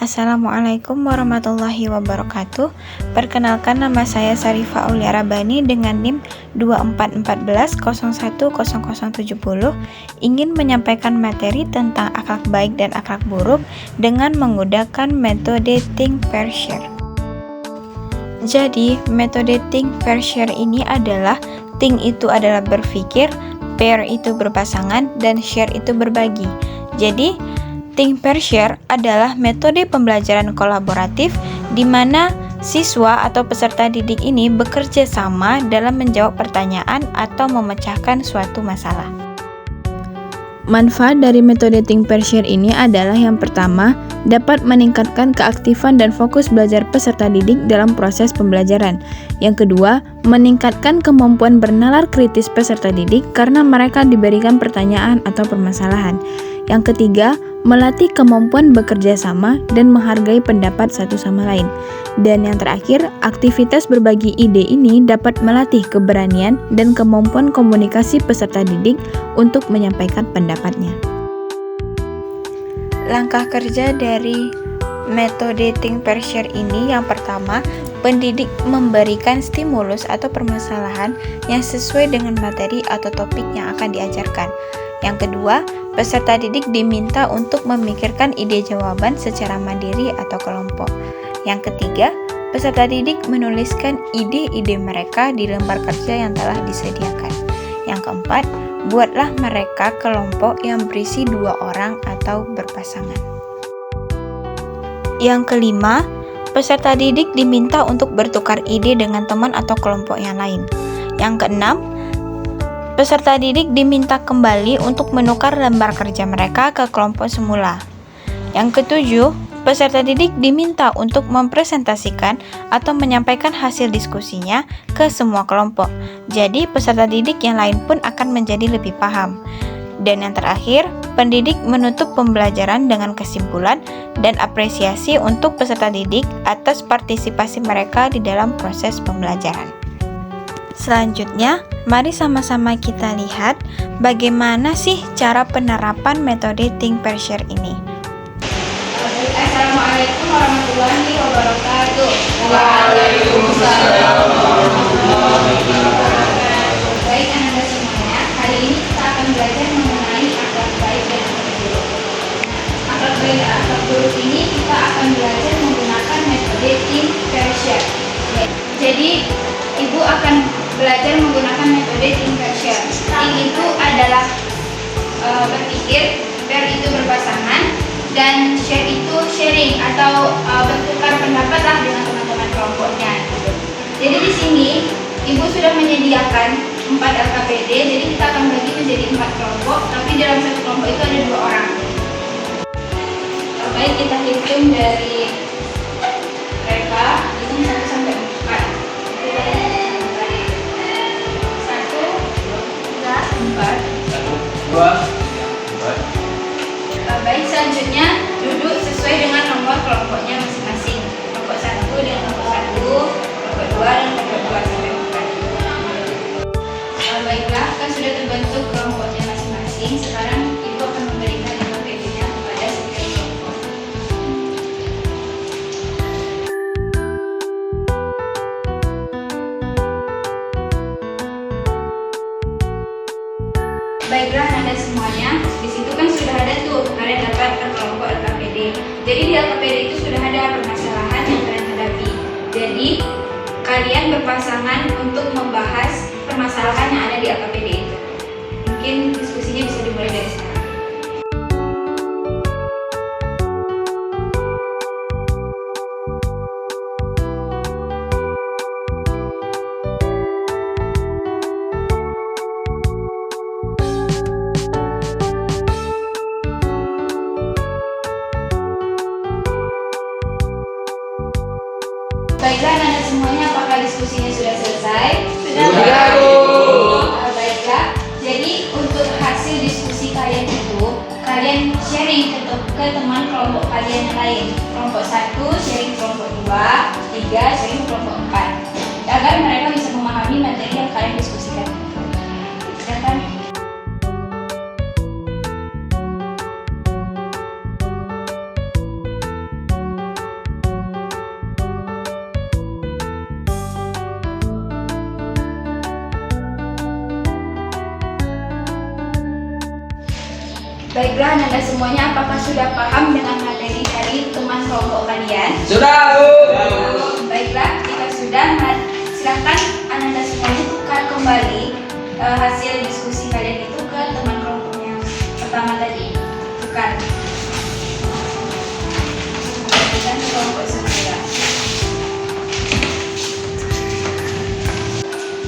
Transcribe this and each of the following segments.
Assalamualaikum warahmatullahi wabarakatuh. Perkenalkan, nama saya Sarifah Aulia Rabani dengan NIM 2414010070, ingin menyampaikan materi tentang akhlak baik dan akhlak buruk dengan menggunakan metode think, pair, share. Jadi, metode think, pair, share ini adalah think itu adalah berpikir, pair itu berpasangan, dan share itu berbagi. Jadi, think, pair, share adalah metode pembelajaran kolaboratif di mana siswa atau peserta didik ini bekerja sama dalam menjawab pertanyaan atau memecahkan suatu masalah. Manfaat dari metode think, pair, share ini adalah yang pertama, dapat meningkatkan keaktifan dan fokus belajar peserta didik dalam proses pembelajaran. Yang kedua, meningkatkan kemampuan bernalar kritis peserta didik karena mereka diberikan pertanyaan atau permasalahan. Yang ketiga, melatih kemampuan bekerja sama dan menghargai pendapat satu sama lain. Dan yang terakhir, aktivitas berbagi ide ini dapat melatih keberanian dan kemampuan komunikasi peserta didik untuk menyampaikan pendapatnya. Langkah kerja dari metode think, pair, share ini yang pertama, pendidik memberikan stimulus atau permasalahan yang sesuai dengan materi atau topik yang akan diajarkan. Yang kedua, peserta didik diminta untuk memikirkan ide jawaban secara mandiri atau kelompok. Yang ketiga, peserta didik menuliskan ide-ide mereka di lembar kerja yang telah disediakan. Yang keempat, buatlah mereka kelompok yang berisi 2 orang atau berpasangan. Yang kelima, peserta didik diminta untuk bertukar ide dengan teman atau kelompok yang lain. Yang keenam, peserta didik diminta kembali untuk menukar lembar kerja mereka ke kelompok semula. Yang ketujuh, peserta didik diminta untuk mempresentasikan atau menyampaikan hasil diskusinya ke semua kelompok. Jadi, peserta didik yang lain pun akan menjadi lebih paham. Dan yang terakhir, pendidik menutup pembelajaran dengan kesimpulan dan apresiasi untuk peserta didik atas partisipasi mereka di dalam proses pembelajaran. Selanjutnya, mari sama-sama kita lihat bagaimana sih cara penerapan metode think, pair, share ini. Assalamualaikum warahmatullahi wabarakatuh. Waalaikumsalam warahmatullahi wabarakatuh. Baik anak-anak semuanya, hari ini kita akan belajar mengenai akhlak baik dan akhlak buruk. Akhlak baik dan akhlak buruk ini kita akan belajar menggunakan metode think, pair, share. Jadi, Ibu akan belajar menggunakan metode think, pair, share. Think itu adalah berpikir, pair itu berpasangan, dan share itu sharing atau bertukar pendapat lah dengan teman-teman kelompoknya. Jadi di sini Ibu sudah menyediakan 4 LKPD, jadi kita akan bagi menjadi 4 kelompok, tapi dalam satu kelompok itu ada 2 orang. Baik, kita hitung dari mereka ini 1 sampai 4. 1, 2, 3, 4. Baik, selanjutnya duduk sesuai dengan nomor kelompoknya masing-masing. Kelompok 1 dengan kelompok 1, kelompok 2 dan kelompok 2 sampai 4. Baiklah, kan sudah terbentuk kelompoknya masing-masing. Sekarang Ibu akan memberikan LKPD-nya kepada setiap kelompok. Baiklah Anda semuanya, di situ kan sudah ada tuh, kalian dapat per kelompok LKPD. Jadi di LKPD itu sudah ada permasalahan yang kalian hadapi. Jadi kalian berpasangan untuk membahas permasalahan yang ada di LKPD itu. Mungkin diskusinya bisa dimulai dari sekarang. Baiklah anak-anak semuanya, apakah diskusinya sudah selesai? Sudah, Bu. Baiklah, jadi untuk hasil diskusi kalian itu, kalian sharing ke teman kelompok kalian yang lain. Kelompok 1 sharing ke kelompok 2, 3 sharing ke kelompok 4, agar mereka bisa memahami materi yang kalian diskusikan. Silakan. Baiklah, Anda semuanya, apakah sudah paham dengan materi dari teman kelompok kalian? Sudah, Bu. Baiklah, jika sudah, silakan Anda semuanya tukar kembali hasil diskusi kalian itu ke teman kelompok yang pertama tadi. Tukar. Kembalikan ke kelompok semula.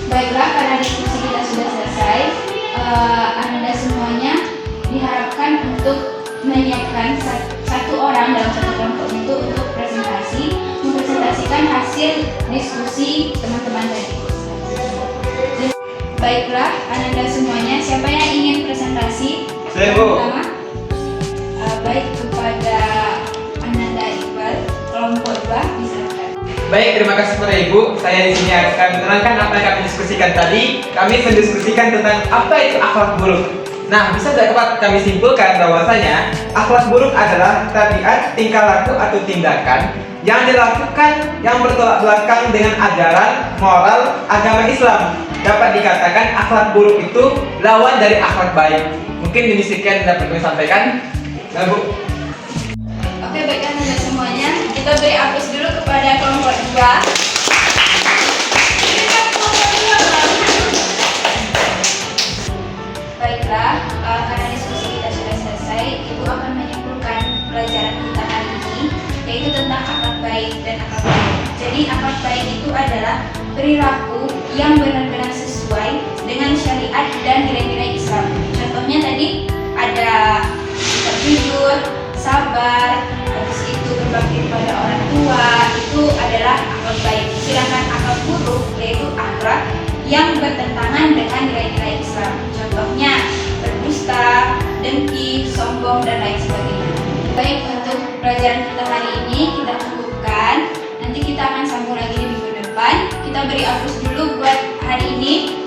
Baiklah, karena diskusi kita sudah selesai, Anda semuanya diharapkan untuk menyiapkan satu orang dalam satu kelompok itu untuk mempresentasikan hasil diskusi teman-teman tadi. Baiklah, Anda semuanya, siapa yang ingin presentasi? Saya, Bu. Pertama, baik kepada Ananda Iqbal, kelompok 2, diserahkan. Baik, terima kasih kepada Ibu. Saya di sini akan menerangkan apa yang kami diskusikan tadi. Kami mendiskusikan tentang apa itu akhlak buruk. Nah, bisa dapat kami simpulkan bahwasanya akhlak buruk adalah tabiat, tingkah laku atau tindakan yang dilakukan yang bertolak belakang dengan ajaran moral agama Islam. Dapat dikatakan akhlak buruk itu lawan dari akhlak baik. Mungkin demikian dapat kami sampaikan. Nah, Bu. Oke, baiklah Anda semuanya, kita beri aplaus dulu kepada kelompok 2. Baiklah, karena diskusi kita sudah selesai, Ibu akan menyimpulkan pelajaran kita hari ini, yaitu tentang akhlak baik dan akhlak baik. Jadi akhlak baik itu adalah perilaku yang benar-benar sesuai dengan syariat dan nilai-nilai Islam. Contohnya tadi ada sikap jujur, sabar, habis itu berbakti kepada orang tua, itu adalah akhlak baik. Sedangkan akhlak buruk yaitu akhlak yang bertentangan dengan nilai-nilai Islam. Contohnya berdusta, dengki, sombong, dan lain sebagainya. Baik, untuk pelajaran kita hari ini kita cukupkan. Nanti kita akan sambung lagi di minggu depan. Kita beri aplaus dulu buat hari ini.